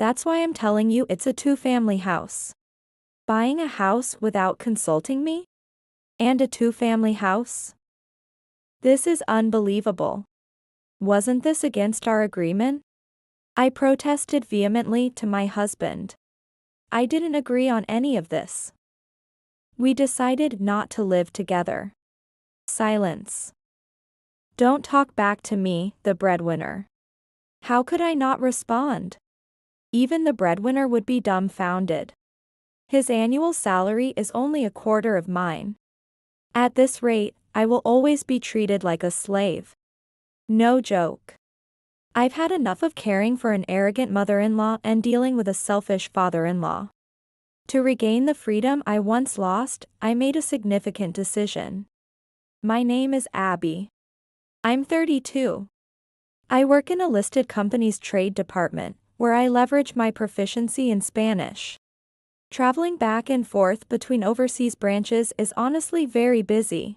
That's why I'm telling you it's a two-family house. Buying a house without consulting me? And a two-family house? This is unbelievable. Wasn't this against our agreement? I protested vehemently to my husband. I didn't agree on any of this. We decided not to live together. Silence. Don't talk back to me, the breadwinner. How could I not respond? Even the breadwinner would be dumbfounded. His annual salary is only a quarter of mine. At this rate, I will always be treated like a slave. No joke. I've had enough of caring for an arrogant mother-in-law and dealing with a selfish father-in-law. To regain the freedom I once lost, I made a significant decision. My name is Abby. I'm 32. I work in a listed company's trade department, where I leverage my proficiency in Spanish. Traveling back and forth between overseas branches is honestly very busy.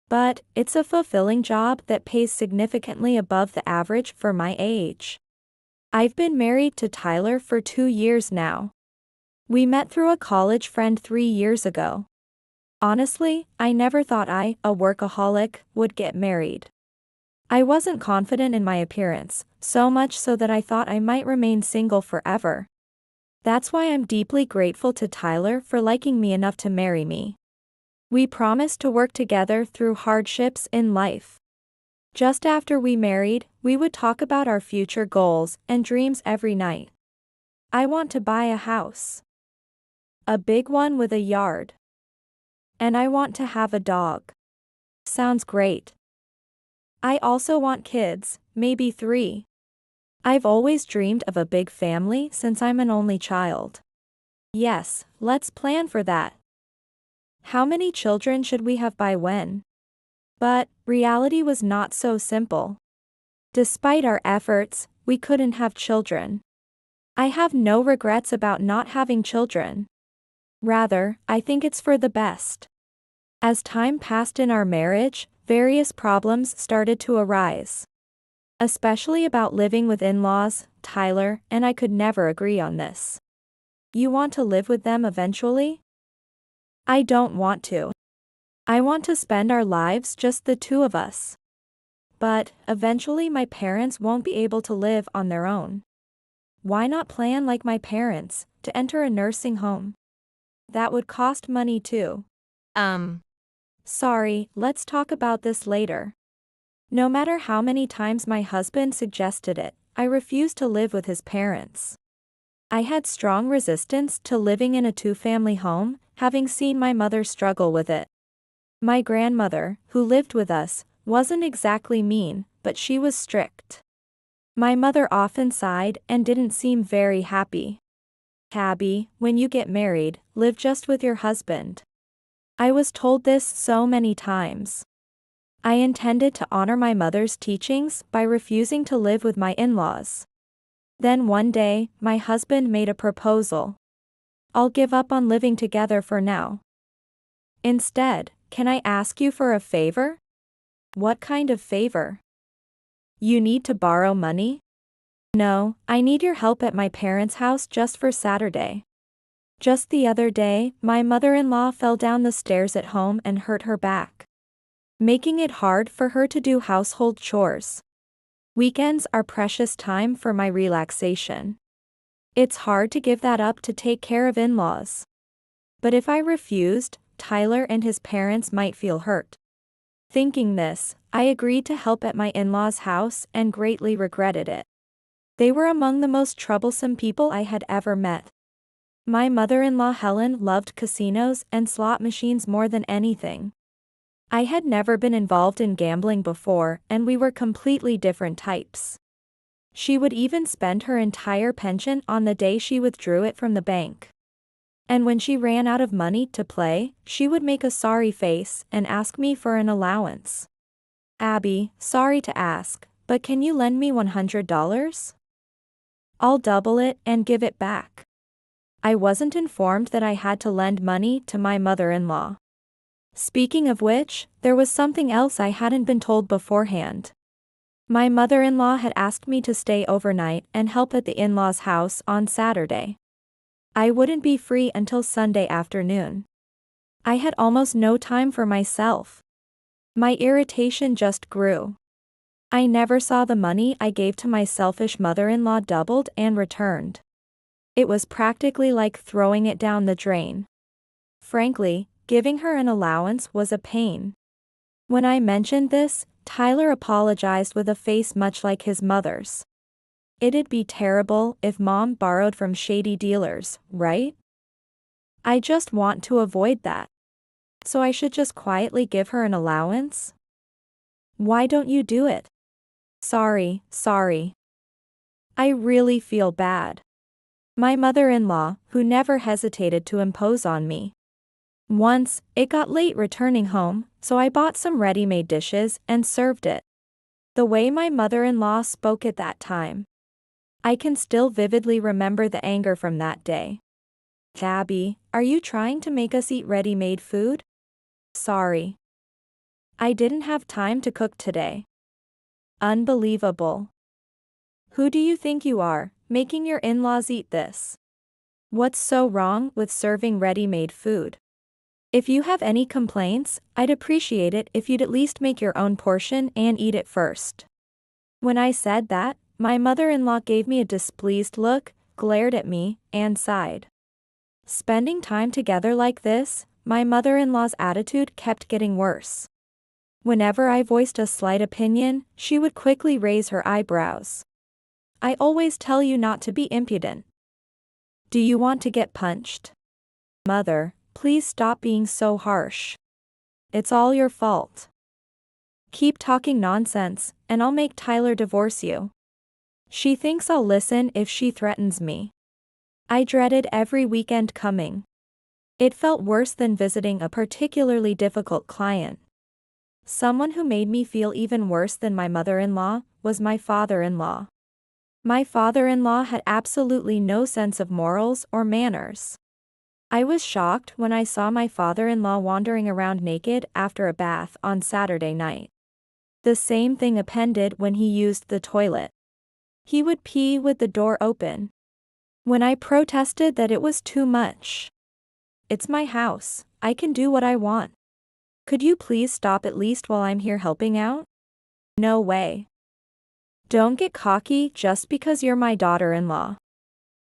But it's a fulfilling job that pays significantly above the average for my age. I've been married to Tyler for 2 years now. We met through a college friend 3 years ago. Honestly, I never thought I, a workaholic, would get married. I wasn't confident in my appearance, so much so that I thought I might remain single forever. That's why I'm deeply grateful to Tyler for liking me enough to marry me. We promised to work together through hardships in life. Just after we married, we would talk about our future goals and dreams every night. I want to buy a house. A big one with a yard. And I want to have a dog. Sounds great. I also want kids, maybe 3. I've always dreamed of a big family since I'm an only child. Yes, let's plan for that. How many children should we have by when? But reality was not so simple. Despite our efforts, we couldn't have children. I have no regrets about not having children. Rather, I think it's for the best. As time passed in our marriage, various problems started to arise. Especially about living with in-laws. Tyler and I could never agree on this. You want to live with them eventually? I don't want to. I want to spend our lives just the two of us. But, eventually my parents won't be able to live on their own. Why not plan like my parents, to enter a nursing home? That would cost money too. Sorry, let's talk about this later. No matter how many times my husband suggested it, I refused to live with his parents. I had strong resistance to living in a two-family home, having seen my mother struggle with it. My grandmother, who lived with us, wasn't exactly mean, but she was strict. My mother often sighed and didn't seem very happy. Abby, when you get married, live just with your husband. I was told this so many times. I intended to honor my mother's teachings by refusing to live with my in-laws. Then one day, my husband made a proposal. I'll give up on living together for now. Instead, can I ask you for a favor? What kind of favor? You need to borrow money? No, I need your help at my parents' house just for Saturday. Just the other day, my mother-in-law fell down the stairs at home and hurt her back, making it hard for her to do household chores. Weekends are precious time for my relaxation. It's hard to give that up to take care of in-laws. But if I refused, Tyler and his parents might feel hurt. Thinking this, I agreed to help at my in-laws' house and greatly regretted it. They were among the most troublesome people I had ever met. My mother-in-law Helen loved casinos and slot machines more than anything. I had never been involved in gambling before, and we were completely different types. She would even spend her entire pension on the day she withdrew it from the bank. And when she ran out of money to play, she would make a sorry face and ask me for an allowance. Abby, sorry to ask, but can you lend me $100? I'll double it and give it back. I wasn't informed that I had to lend money to my mother-in-law. Speaking of which, there was something else I hadn't been told beforehand. My mother-in-law had asked me to stay overnight and help at the in-laws' house on Saturday. I wouldn't be free until Sunday afternoon. I had almost no time for myself. My irritation just grew. I never saw the money I gave to my selfish mother-in-law doubled and returned. It was practically like throwing it down the drain. Frankly, giving her an allowance was a pain. When I mentioned this, Tyler apologized with a face much like his mother's. It'd be terrible if Mom borrowed from shady dealers, right? I just want to avoid that. So I should just quietly give her an allowance? Why don't you do it? Sorry. I really feel bad. My mother-in-law, who never hesitated to impose on me. Once, it got late returning home, so I bought some ready-made dishes and served it. The way my mother-in-law spoke at that time. I can still vividly remember the anger from that day. Abby, are you trying to make us eat ready-made food? Sorry. I didn't have time to cook today. Unbelievable. Who do you think you are, making your in-laws eat this? What's so wrong with serving ready-made food? If you have any complaints, I'd appreciate it if you'd at least make your own portion and eat it first. When I said that, my mother-in-law gave me a displeased look, glared at me, and sighed. Spending time together like this, my mother-in-law's attitude kept getting worse. Whenever I voiced a slight opinion, she would quickly raise her eyebrows. I always tell you not to be impudent. Do you want to get punched? Mother, please stop being so harsh. It's all your fault. Keep talking nonsense, and I'll make Tyler divorce you. She thinks I'll listen if she threatens me. I dreaded every weekend coming. It felt worse than visiting a particularly difficult client. Someone who made me feel even worse than my mother-in-law was my father-in-law. My father-in-law had absolutely no sense of morals or manners. I was shocked when I saw my father-in-law wandering around naked after a bath on Saturday night. The same thing appended when he used the toilet. He would pee with the door open. When I protested that it was too much. It's my house, I can do what I want. Could you please stop at least while I'm here helping out? No way. Don't get cocky just because you're my daughter-in-law.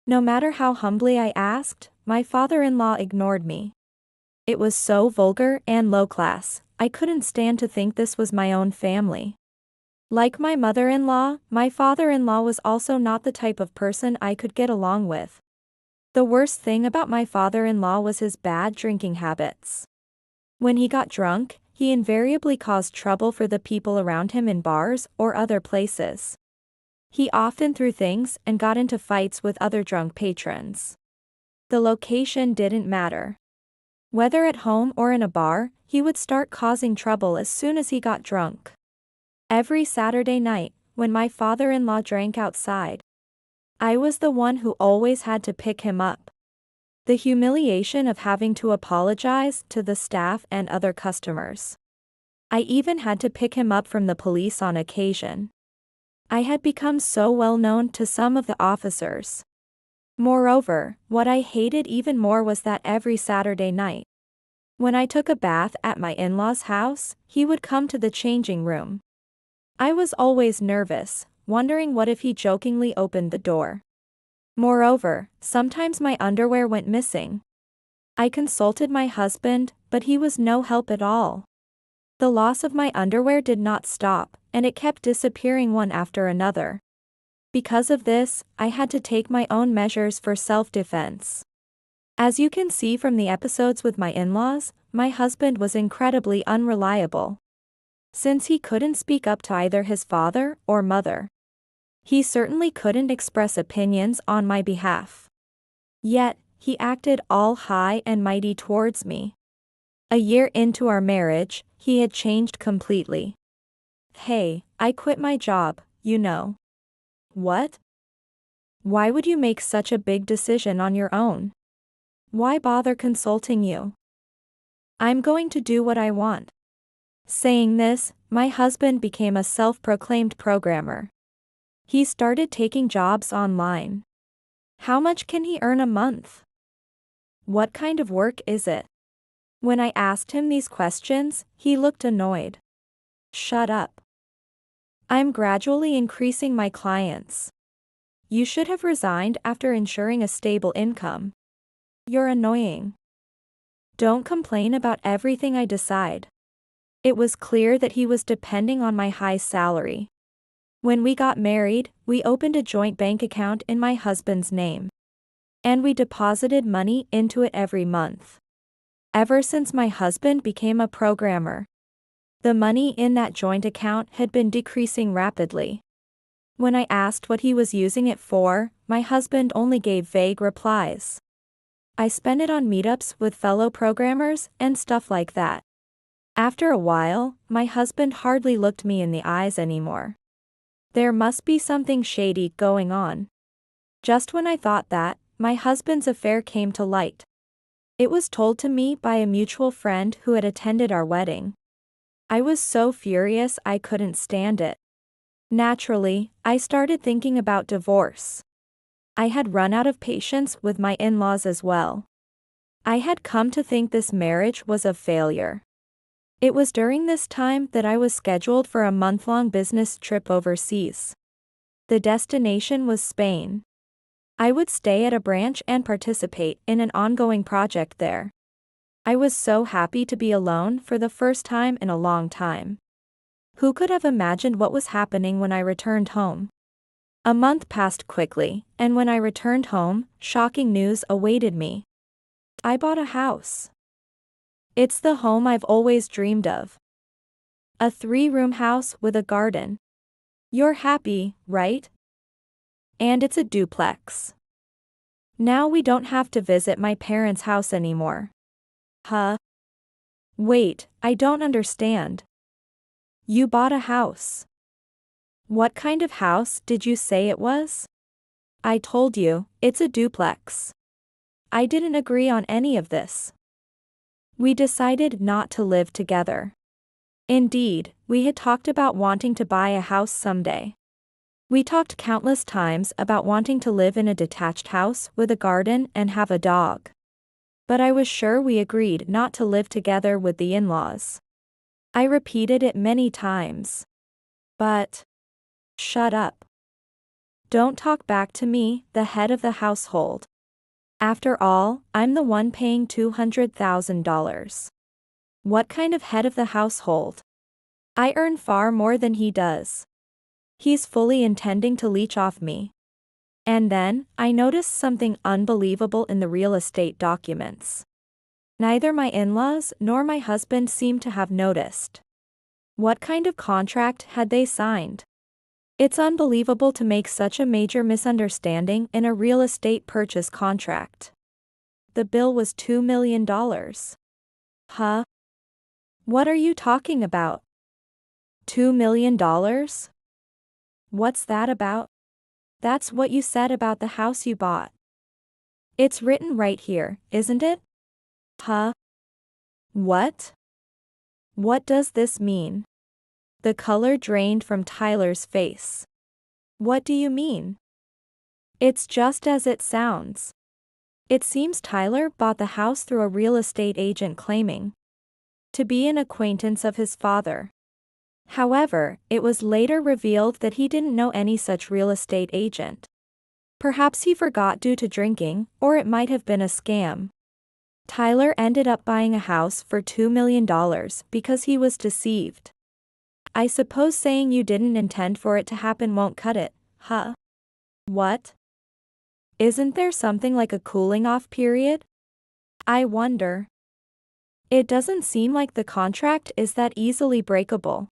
No matter how humbly I asked, my father-in-law ignored me. It was so vulgar and low-class, I couldn't stand to think this was my own family. Like my mother-in-law, my father-in-law was also not the type of person I could get along with. The worst thing about my father-in-law was his bad drinking habits. When he got drunk, he invariably caused trouble for the people around him in bars or other places. He often threw things and got into fights with other drunk patrons. The location didn't matter. Whether at home or in a bar, he would start causing trouble as soon as he got drunk. Every Saturday night, when my father-in-law drank outside, I was the one who always had to pick him up. The humiliation of having to apologize to the staff and other customers. I even had to pick him up from the police on occasion. I had become so well known to some of the officers. Moreover, what I hated even more was that every Saturday night, when I took a bath at my in-laws' house, he would come to the changing room. I was always nervous, wondering what if he jokingly opened the door. Moreover, sometimes my underwear went missing. I consulted my husband, but he was no help at all. The loss of my underwear did not stop, and it kept disappearing one after another. Because of this, I had to take my own measures for self-defense. As you can see from the episodes with my in-laws, my husband was incredibly unreliable. Since he couldn't speak up to either his father or mother, he certainly couldn't express opinions on my behalf. Yet, he acted all high and mighty towards me. A year into our marriage, he had changed completely. Hey, I quit my job, you know. What? Why would you make such a big decision on your own? Why bother consulting you? I'm going to do what I want. Saying this, my husband became a self-proclaimed programmer. He started taking jobs online. How much can he earn a month? What kind of work is it? When I asked him these questions, he looked annoyed. Shut up. I'm gradually increasing my clients. You should have resigned after ensuring a stable income. You're annoying. Don't complain about everything I decide. It was clear that he was depending on my high salary. When we got married, we opened a joint bank account in my husband's name. And we deposited money into it every month. Ever since my husband became a programmer, the money in that joint account had been decreasing rapidly. When I asked what he was using it for, my husband only gave vague replies. I spent it on meetups with fellow programmers and stuff like that. After a while, my husband hardly looked me in the eyes anymore. There must be something shady going on. Just when I thought that, my husband's affair came to light. It was told to me by a mutual friend who had attended our wedding. I was so furious I couldn't stand it. Naturally, I started thinking about divorce. I had run out of patience with my in-laws as well. I had come to think this marriage was a failure. It was during this time that I was scheduled for a month-long business trip overseas. The destination was Spain. I would stay at a branch and participate in an ongoing project there. I was so happy to be alone for the first time in a long time. Who could have imagined what was happening when I returned home? A month passed quickly, and when I returned home, shocking news awaited me. I bought a house. It's the home I've always dreamed of. A 3-room house with a garden. You're happy, right? And it's a duplex. Now we don't have to visit my parents' house anymore. Huh? Wait, I don't understand. You bought a house. What kind of house did you say it was? I told you, it's a duplex. I didn't agree on any of this. We decided not to live together. Indeed, we had talked about wanting to buy a house someday. We talked countless times about wanting to live in a detached house with a garden and have a dog. But I was sure we agreed not to live together with the in-laws. I repeated it many times. But... Shut up. Don't talk back to me, the head of the household. After all, I'm the one paying $200,000. What kind of head of the household? I earn far more than he does. He's fully intending to leech off me. And then, I noticed something unbelievable in the real estate documents. Neither my in-laws nor my husband seemed to have noticed. What kind of contract had they signed? It's unbelievable to make such a major misunderstanding in a real estate purchase contract. The bill was $2 million. Huh? What are you talking about? $2 million? What's that about? That's what you said about the house you bought. It's written right here, isn't it? Huh? What? What does this mean? The color drained from Tyler's face. What do you mean? It's just as it sounds. It seems Tyler bought the house through a real estate agent claiming to be an acquaintance of his father. However, it was later revealed that he didn't know any such real estate agent. Perhaps he forgot due to drinking, or it might have been a scam. Tyler ended up buying a house for $2 million because he was deceived. I suppose saying you didn't intend for it to happen won't cut it, huh? What? Isn't there something like a cooling-off period? I wonder. It doesn't seem like the contract is that easily breakable.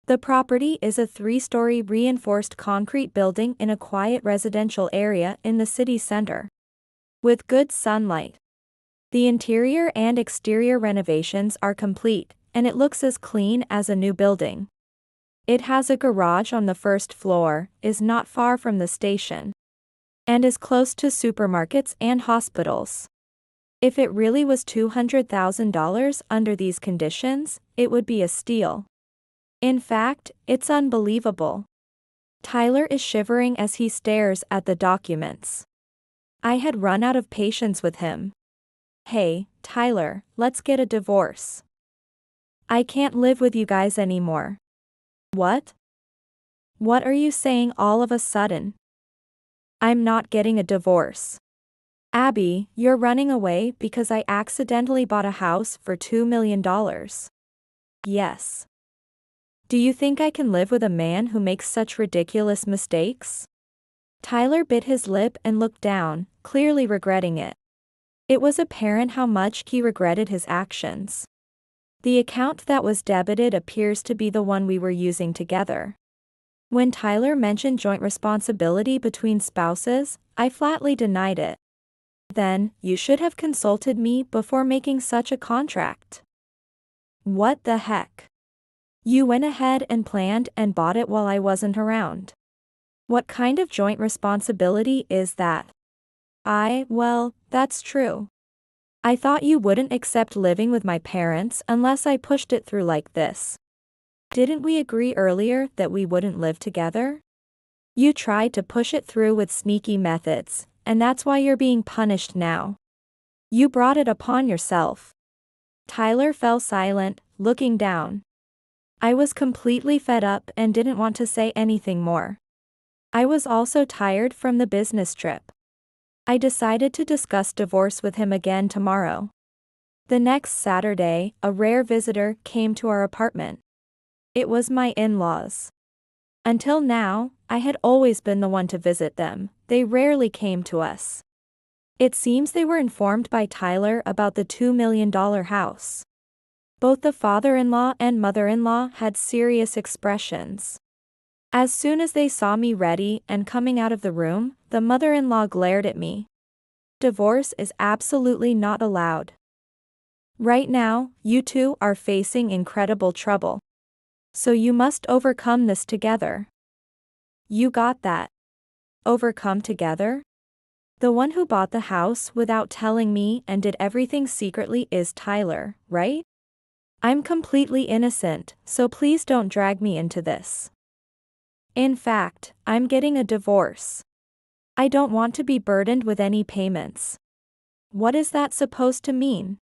The property is a 3-story reinforced concrete building in a quiet residential area in the city center. With good sunlight. The interior and exterior renovations are complete, and it looks as clean as a new building. It has a garage on the first floor, is not far from the station, and is close to supermarkets and hospitals. If it really was $200,000 under these conditions, it would be a steal. In fact, it's unbelievable. Tyler is shivering as he stares at the documents. I had run out of patience with him. Hey, Tyler, let's get a divorce. I can't live with you guys anymore. What? What are you saying all of a sudden? I'm not getting a divorce. Abby, you're running away because I accidentally bought a house for $2 million. Yes. Do you think I can live with a man who makes such ridiculous mistakes? Tyler bit his lip and looked down, clearly regretting it. It was apparent how much he regretted his actions. The account that was debited appears to be the one we were using together. When Tyler mentioned joint responsibility between spouses, I flatly denied it. Then, you should have consulted me before making such a contract. What the heck? You went ahead and planned and bought it while I wasn't around. What kind of joint responsibility is that? Well, that's true. I thought you wouldn't accept living with my parents unless I pushed it through like this. Didn't we agree earlier that we wouldn't live together? You tried to push it through with sneaky methods, and that's why you're being punished now. You brought it upon yourself. Tyler fell silent, looking down. I was completely fed up and didn't want to say anything more. I was also tired from the business trip. I decided to discuss divorce with him again tomorrow. The next Saturday, a rare visitor came to our apartment. It was my in-laws. Until now, I had always been the one to visit them. They rarely came to us. It seems they were informed by Tyler about the $2 million house. Both the father-in-law and mother-in-law had serious expressions. As soon as they saw me ready and coming out of the room, the mother-in-law glared at me. Divorce is absolutely not allowed. Right now, you two are facing incredible trouble. So you must overcome this together. You got that. Overcome together? The one who bought the house without telling me and did everything secretly is Tyler, right? I'm completely innocent, so please don't drag me into this. In fact, I'm getting a divorce. I don't want to be burdened with any payments. What is that supposed to mean?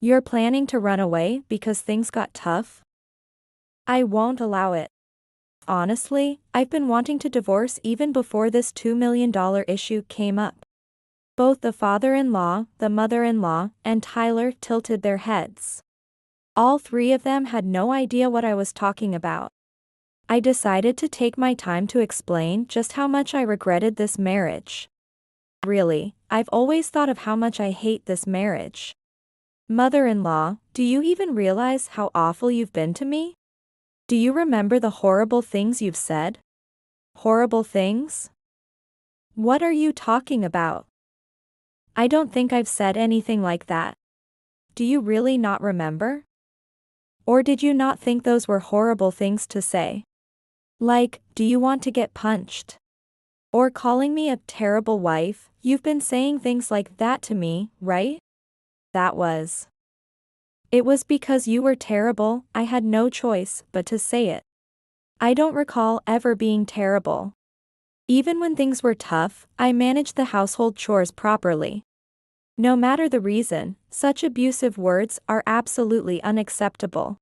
You're planning to run away because things got tough? I won't allow it. Honestly, I've been wanting to divorce even before this $2 million issue came up. Both the father-in-law, the mother-in-law, and Tyler tilted their heads. All three of them had no idea what I was talking about. I decided to take my time to explain just how much I regretted this marriage. Really, I've always thought of how much I hate this marriage. Mother-in-law, do you even realize how awful you've been to me? Do you remember the horrible things you've said? Horrible things? What are you talking about? I don't think I've said anything like that. Do you really not remember? Or did you not think those were horrible things to say? Like, do you want to get punched? Or calling me a terrible wife? You've been saying things like that to me, right? It was because you were terrible, I had no choice but to say it. I don't recall ever being terrible. Even when things were tough, I managed the household chores properly. No matter the reason, such abusive words are absolutely unacceptable.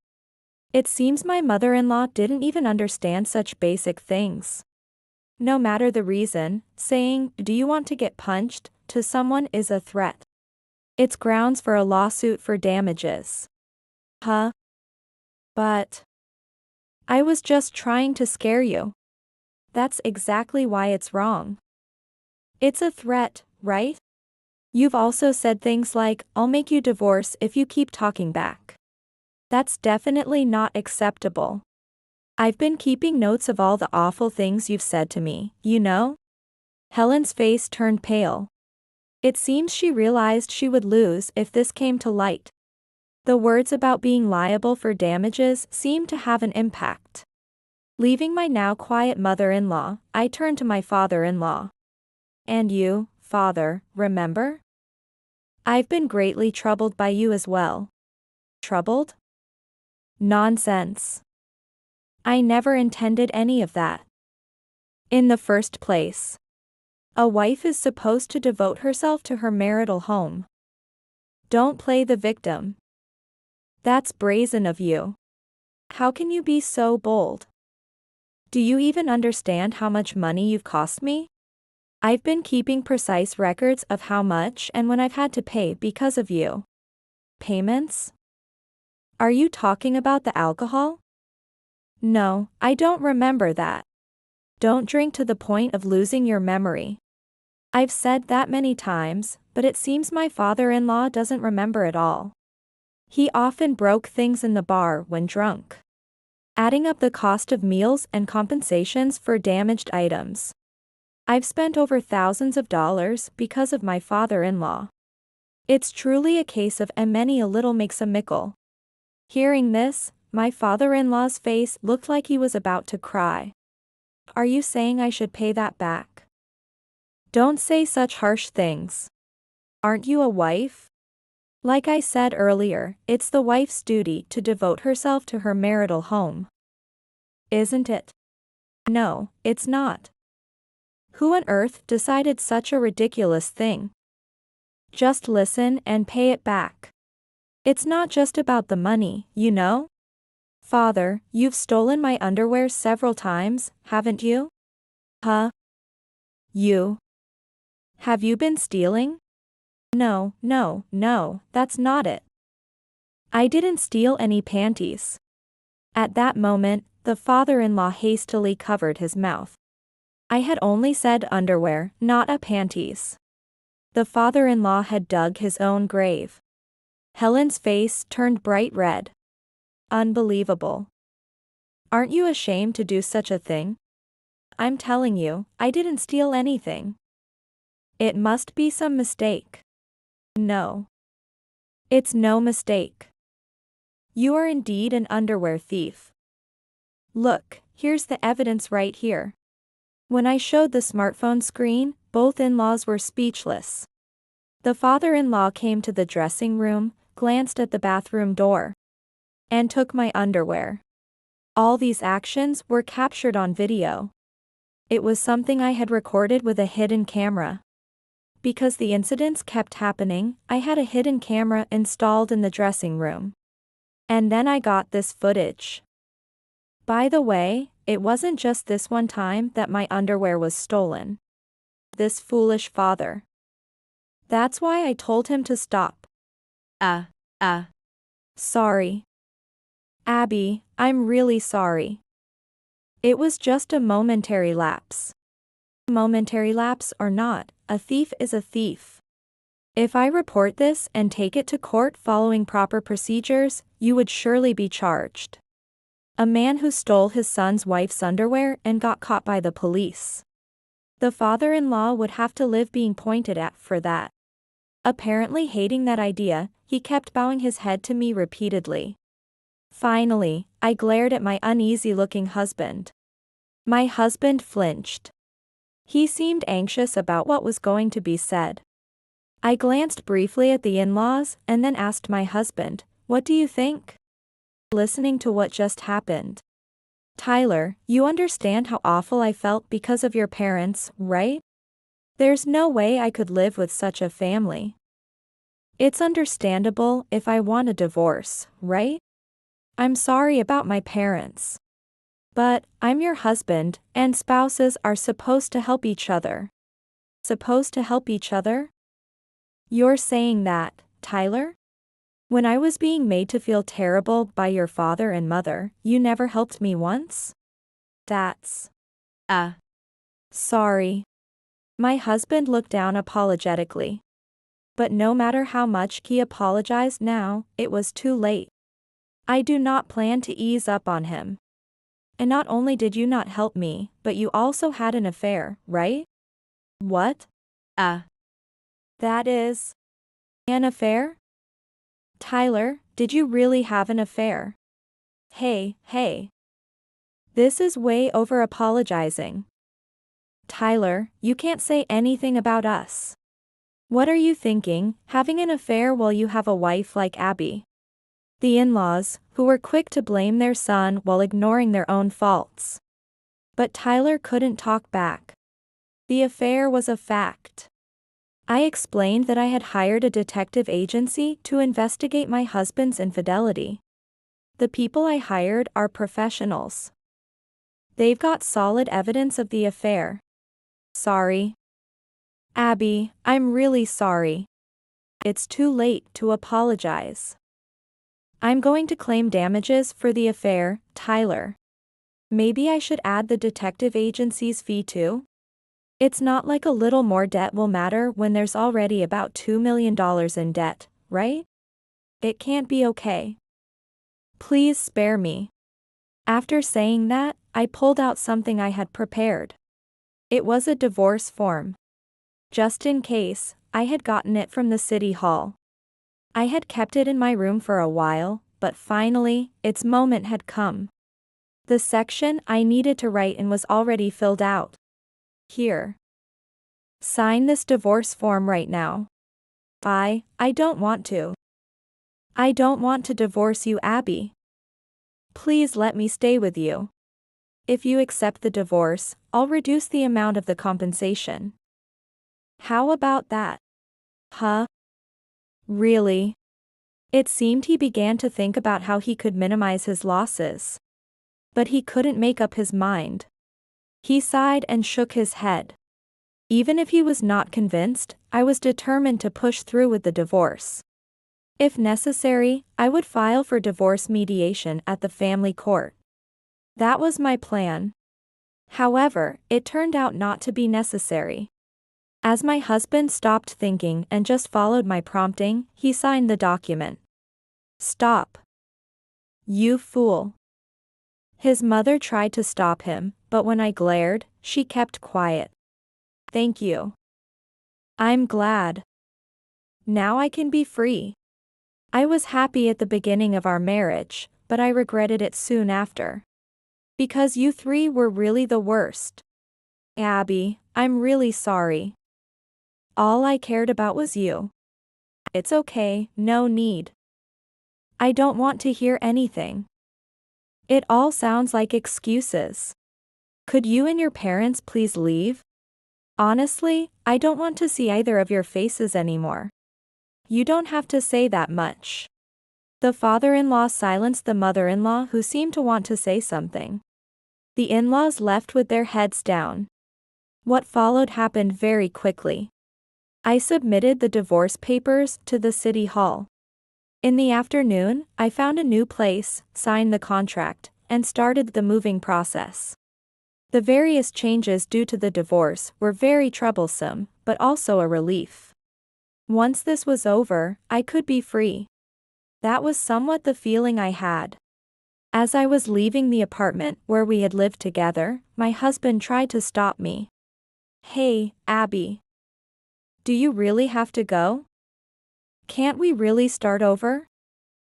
It seems my mother-in-law didn't even understand such basic things. No matter the reason, saying, "Do you want to get punched?" to someone is a threat. It's grounds for a lawsuit for damages. Huh? But I was just trying to scare you. That's exactly why it's wrong. It's a threat, right? You've also said things like, "I'll make you divorce if you keep talking back." That's definitely not acceptable. I've been keeping notes of all the awful things you've said to me, you know? Helen's face turned pale. It seems she realized she would lose if this came to light. The words about being liable for damages seemed to have an impact. Leaving my now quiet mother-in-law, I turned to my father-in-law. And you, father, remember? I've been greatly troubled by you as well. Troubled? Nonsense. I never intended any of that. In the first place, a wife is supposed to devote herself to her marital home. Don't play the victim. That's brazen of you. How can you be so bold? Do you even understand how much money you've cost me? I've been keeping precise records of how much and when I've had to pay because of you. Payments? Are you talking about the alcohol? No, I don't remember that. Don't drink to the point of losing your memory. I've said that many times, but it seems my father-in-law doesn't remember it all. He often broke things in the bar when drunk, adding up the cost of meals and compensations for damaged items. I've spent over thousands of dollars because of my father-in-law. It's truly a case of a many a little makes a mickle. Hearing this, my father-in-law's face looked like he was about to cry. Are you saying I should pay that back? Don't say such harsh things. Aren't you a wife? Like I said earlier, it's the wife's duty to devote herself to her marital home. Isn't it? No, it's not. Who on earth decided such a ridiculous thing? Just listen and pay it back. It's not just about the money, you know? Father, you've stolen my underwear several times, haven't you? Huh? You? Have you been stealing? No, that's not it. I didn't steal any panties. At that moment, the father-in-law hastily covered his mouth. I had only said underwear, not a panties. The father-in-law had dug his own grave. Helen's face turned bright red. Unbelievable. Aren't you ashamed to do such a thing? I'm telling you, I didn't steal anything. It must be some mistake. No. It's no mistake. You are indeed an underwear thief. Look, here's the evidence right here. When I showed the smartphone screen, both in-laws were speechless. The father-in-law came to the dressing room, glanced at the bathroom door, and took my underwear. All these actions were captured on video. It was something I had recorded with a hidden camera. Because the incidents kept happening, I had a hidden camera installed in the dressing room. And then I got this footage. By the way, it wasn't just this one time that my underwear was stolen. This foolish father. That's why I told him to stop. Sorry. Abby, I'm really sorry. It was just a momentary lapse. Momentary lapse or not, a thief is a thief. If I report this and take it to court following proper procedures, you would surely be charged. A man who stole his son's wife's underwear and got caught by the police. The father-in-law would have to live being pointed at for that. Apparently hating that idea, he kept bowing his head to me repeatedly. Finally, I glared at my uneasy-looking husband. My husband flinched. He seemed anxious about what was going to be said. I glanced briefly at the in-laws and then asked my husband, "What do you think?" Listening to what just happened. Tyler, you understand how awful I felt because of your parents, right? There's no way I could live with such a family. It's understandable if I want a divorce, right? I'm sorry about my parents. But, I'm your husband, and spouses are supposed to help each other. Supposed to help each other? You're saying that, Tyler? When I was being made to feel terrible by your father and mother, you never helped me once? That's... Sorry. My husband looked down apologetically. But no matter how much he apologized now, it was too late. I do not plan to ease up on him. And not only did you not help me, but you also had an affair, right? What? That is... an affair? Tyler, did you really have an affair? Hey. This is way over apologizing. Tyler, you can't say anything about us. What are you thinking, having an affair while you have a wife like Abby? The in-laws, who were quick to blame their son while ignoring their own faults. But Tyler couldn't talk back. The affair was a fact. I explained that I had hired a detective agency to investigate my husband's infidelity. The people I hired are professionals. They've got solid evidence of the affair. Sorry. Abby, I'm really sorry. It's too late to apologize. I'm going to claim damages for the affair, Tyler. Maybe I should add the detective agency's fee too? It's not like a little more debt will matter when there's already about $2 million in debt, right? It can't be okay. Please spare me. After saying that, I pulled out something I had prepared. It was a divorce form. Just in case, I had gotten it from the city hall. I had kept it in my room for a while, but finally, its moment had come. The section I needed to write in was already filled out. Here. Sign this divorce form right now. I don't want to. I don't want to divorce you, Abby. Please let me stay with you. If you accept the divorce, I'll reduce the amount of the compensation. How about that? Huh? Really? It seemed he began to think about how he could minimize his losses. But he couldn't make up his mind. He sighed and shook his head. Even if he was not convinced, I was determined to push through with the divorce. If necessary, I would file for divorce mediation at the family court. That was my plan. However, it turned out not to be necessary. As my husband stopped thinking and just followed my prompting, he signed the document. Stop. You fool. His mother tried to stop him, but when I glared, she kept quiet. Thank you. I'm glad. Now I can be free. I was happy at the beginning of our marriage, but I regretted it soon after. Because you three were really the worst. Abby, I'm really sorry. All I cared about was you. It's okay, no need. I don't want to hear anything. It all sounds like excuses. Could you and your parents please leave? Honestly, I don't want to see either of your faces anymore. You don't have to say that much. The father-in-law silenced the mother-in-law, who seemed to want to say something. The in-laws left with their heads down. What followed happened very quickly. I submitted the divorce papers to the city hall. In the afternoon, I found a new place, signed the contract, and started the moving process. The various changes due to the divorce were very troublesome, but also a relief. Once this was over, I could be free. That was somewhat the feeling I had. As I was leaving the apartment where we had lived together, my husband tried to stop me. Hey, Abby. Do you really have to go? Can't we really start over?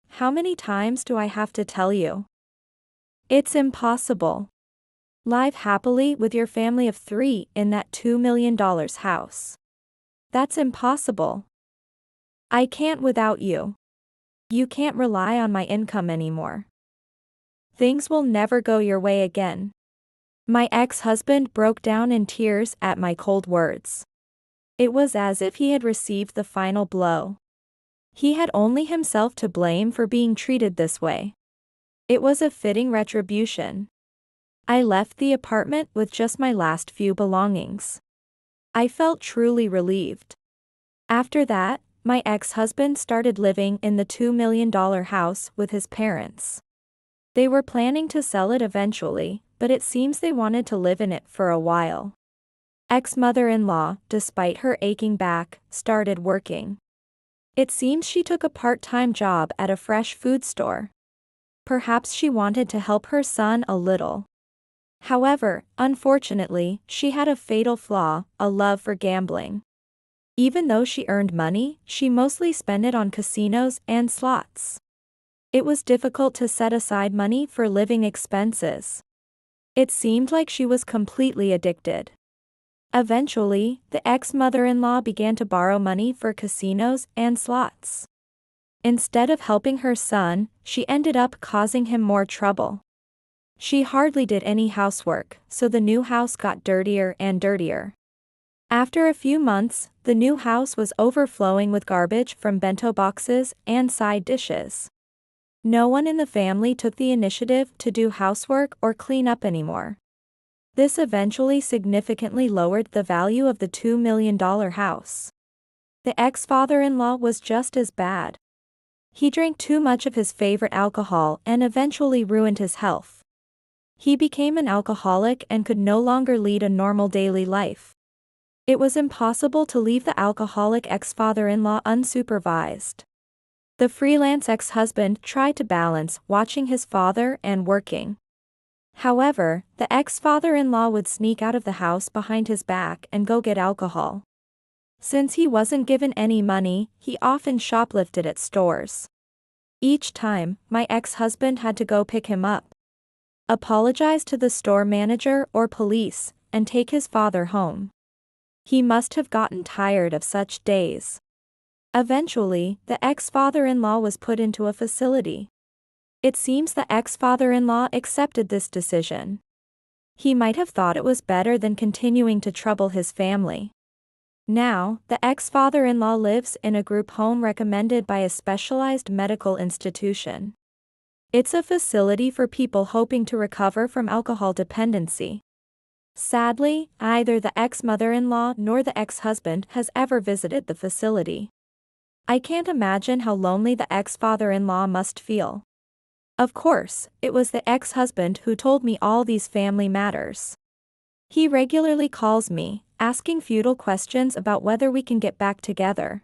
How many times do I have to tell you? It's impossible. Live happily with your family of 3 in that $2 million house. That's impossible. I can't without you. You can't rely on my income anymore. Things will never go your way again. My ex-husband broke down in tears at my cold words. It was as if he had received the final blow. He had only himself to blame for being treated this way. It was a fitting retribution. I left the apartment with just my last few belongings. I felt truly relieved. After that, my ex-husband started living in the $2 million house with his parents. They were planning to sell it eventually, but it seems they wanted to live in it for a while. Ex-mother-in-law, despite her aching back, started working. It seems she took a part-time job at a fresh food store. Perhaps she wanted to help her son a little. However, unfortunately, she had a fatal flaw, a love for gambling. Even though she earned money, she mostly spent it on casinos and slots. It was difficult to set aside money for living expenses. It seemed like she was completely addicted. Eventually, the ex-mother-in-law began to borrow money for casinos and slots. Instead of helping her son, she ended up causing him more trouble. She hardly did any housework, so the new house got dirtier and dirtier. After a few months, the new house was overflowing with garbage from bento boxes and side dishes. No one in the family took the initiative to do housework or clean up anymore. This eventually significantly lowered the value of the $2 million house. The ex-father-in-law was just as bad. He drank too much of his favorite alcohol and eventually ruined his health. He became an alcoholic and could no longer lead a normal daily life. It was impossible to leave the alcoholic ex-father-in-law unsupervised. The freelance ex-husband tried to balance watching his father and working. However, the ex-father-in-law would sneak out of the house behind his back and go get alcohol. Since he wasn't given any money, he often shoplifted at stores. Each time, my ex-husband had to go pick him up, apologize to the store manager or police, and take his father home. He must have gotten tired of such days. Eventually, the ex-father-in-law was put into a facility. It seems the ex-father-in-law accepted this decision. He might have thought it was better than continuing to trouble his family. Now, the ex-father-in-law lives in a group home recommended by a specialized medical institution. It's a facility for people hoping to recover from alcohol dependency. Sadly, neither the ex-mother-in-law nor the ex-husband has ever visited the facility. I can't imagine how lonely the ex-father-in-law must feel. Of course, it was the ex-husband who told me all these family matters. He regularly calls me, asking futile questions about whether we can get back together.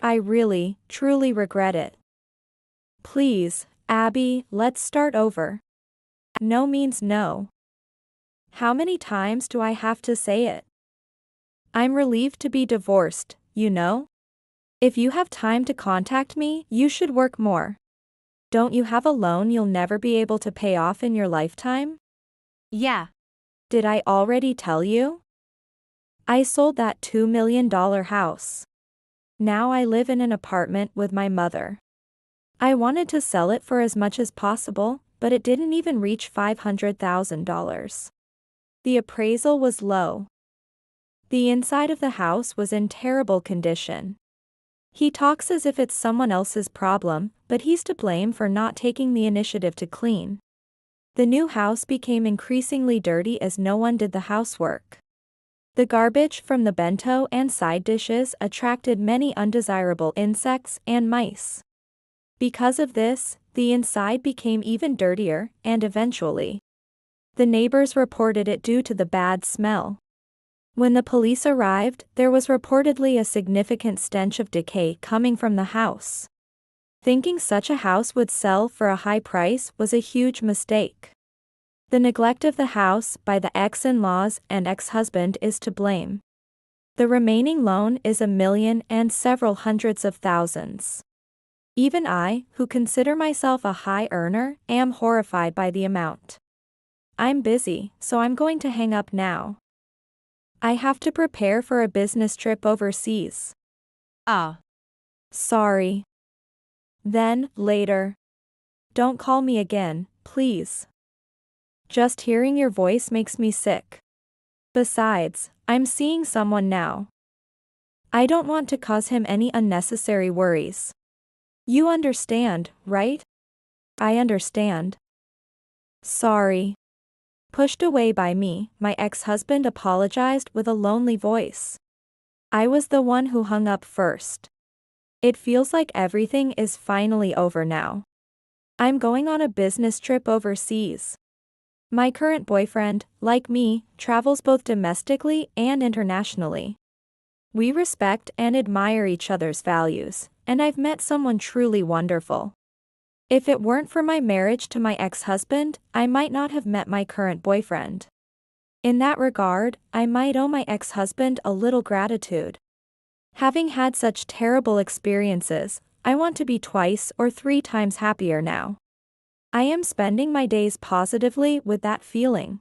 I really, truly regret it. Please, Abby, let's start over. No means no. How many times do I have to say it? I'm relieved to be divorced, you know? If you have time to contact me, you should work more. Don't you have a loan you'll never be able to pay off in your lifetime? Yeah. Did I already tell you? I sold that $2 million house. Now I live in an apartment with my mother. I wanted to sell it for as much as possible, but it didn't even reach $500,000. The appraisal was low. The inside of the house was in terrible condition. He talks as if it's someone else's problem, but he's to blame for not taking the initiative to clean. The new house became increasingly dirty as no one did the housework. The garbage from the bento and side dishes attracted many undesirable insects and mice. Because of this, the inside became even dirtier, and eventually, the neighbors reported it due to the bad smell. When the police arrived, there was reportedly a significant stench of decay coming from the house. Thinking such a house would sell for a high price was a huge mistake. The neglect of the house by the ex-in-laws and ex-husband is to blame. The remaining loan is $1 million and several hundreds of thousands. Even I, who consider myself a high earner, am horrified by the amount. I'm busy, so I'm going to hang up now. I have to prepare for a business trip overseas. Oh. Sorry. Then, later. Don't call me again, please. Just hearing your voice makes me sick. Besides, I'm seeing someone now. I don't want to cause him any unnecessary worries. You understand, right? I understand. Sorry. Pushed away by me, my ex-husband apologized with a lonely voice. I was the one who hung up first. It feels like everything is finally over now. I'm going on a business trip overseas. My current boyfriend, like me, travels both domestically and internationally. We respect and admire each other's values, and I've met someone truly wonderful. If it weren't for my marriage to my ex-husband, I might not have met my current boyfriend. In that regard, I might owe my ex-husband a little gratitude. Having had such terrible experiences, I want to be 2 or 3 times happier now. I am spending my days positively with that feeling.